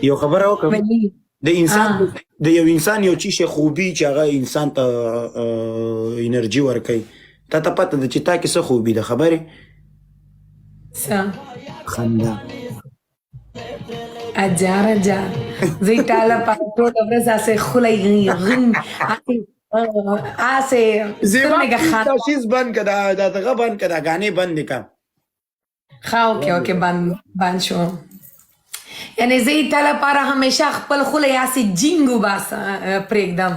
یو خبره وکړم ولی د انسان د یو انسان یو چی شي خوبي چې هغه انسان ته انرژي ورکوي تا ته پته ده چې تا کې څه خوبي ده خبرې څه خندا اجار زه ټاله په ټوله ورځ هسې خولی غن هسې سترګې خان تشخیص بند که دا دغه بند که دا ګانې بند که ښه اوکې بند شو یعنی زه یې تا لپاره همیشه خپل خولی هسې جینګ وباسه پرېږدم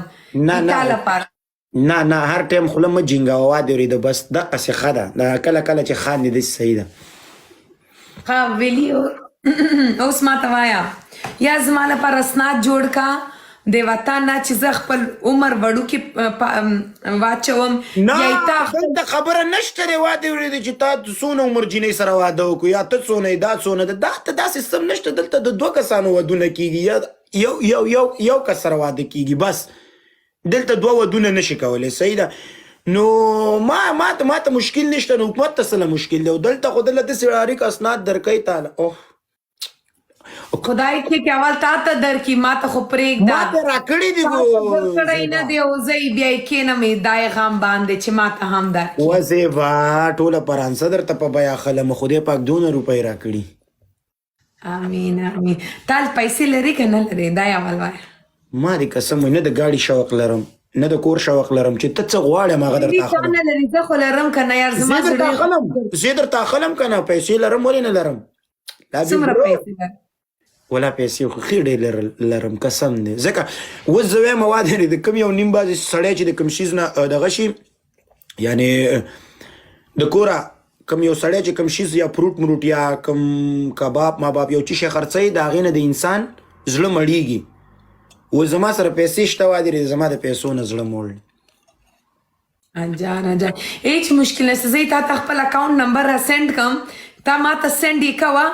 تا لپاره نه هر ټایم خوله مه جینګوه وادېورېده بس دقسې ښه ده دا کله کله چې خاندې داسې صحیح ده ښه ویلي اوس ماته وایه یا زما لپاره اسناد جوړ کا د وطن نه چې زه خپل عمر وړوکې واچوم دلته خبره نشته دی وادېورېده چې تا څونه عمر جینۍ سره واده وکړو یا ته څونه دا څونه ده دلته دا سیستم نشته دلته د دوه کسانو ودونه کېږي یا یو کس سره واده کېږي بس دلته دوه ودونه نشي کولی صحیح ده نو ما ته مشکل نشته نو حکومت ته څه مشکل دی او دلته خو دله داسې اړیک اسناد درکوي تاله خدای کې که اول تا ته درکړي ما ته خو پرېږده ما ته راکړي دي کړی نه دی او زه یې بیا یې کښېنم دا یې غم باندې چې ما ته هم درکړي وزیبا ټوله پرانسه درته په بیه خلم خدای پاک 2 روپۍ راکړي امین تا پیسې لري که نه لري دا یې اول وایه ما دې قسم نه د ګاډي شوق لرم نه د کور شوق لرم چې ته څه غواړې هغه درته اخلم نه لري زه خو لرم که نه یار زما زه درته اخلم که نه پیسې لرم ولې نه لرم څومره پیسې لرم ولا پیسې خو ښې ډېر لرم قسم دی ځکه اوس زه وایم وادې د کوم یو نیم بعضې سړی چې د کوم شیز نه دغه شي یعنې د کوره کوم یو سړی چې کوم شیز یا فروټ مروټ یا کوم کباب ماباب یو چی شی خرڅوي د هغې نه د انسان زړه مړېږي و زما سره پیسې شته وادې زما د پیسو نه زړه موړ اجان هیڅ مشکل نشته زه تا ته خپل اکاونټ نمبر را سینډ کړم تا ما ته سینډ یې کوه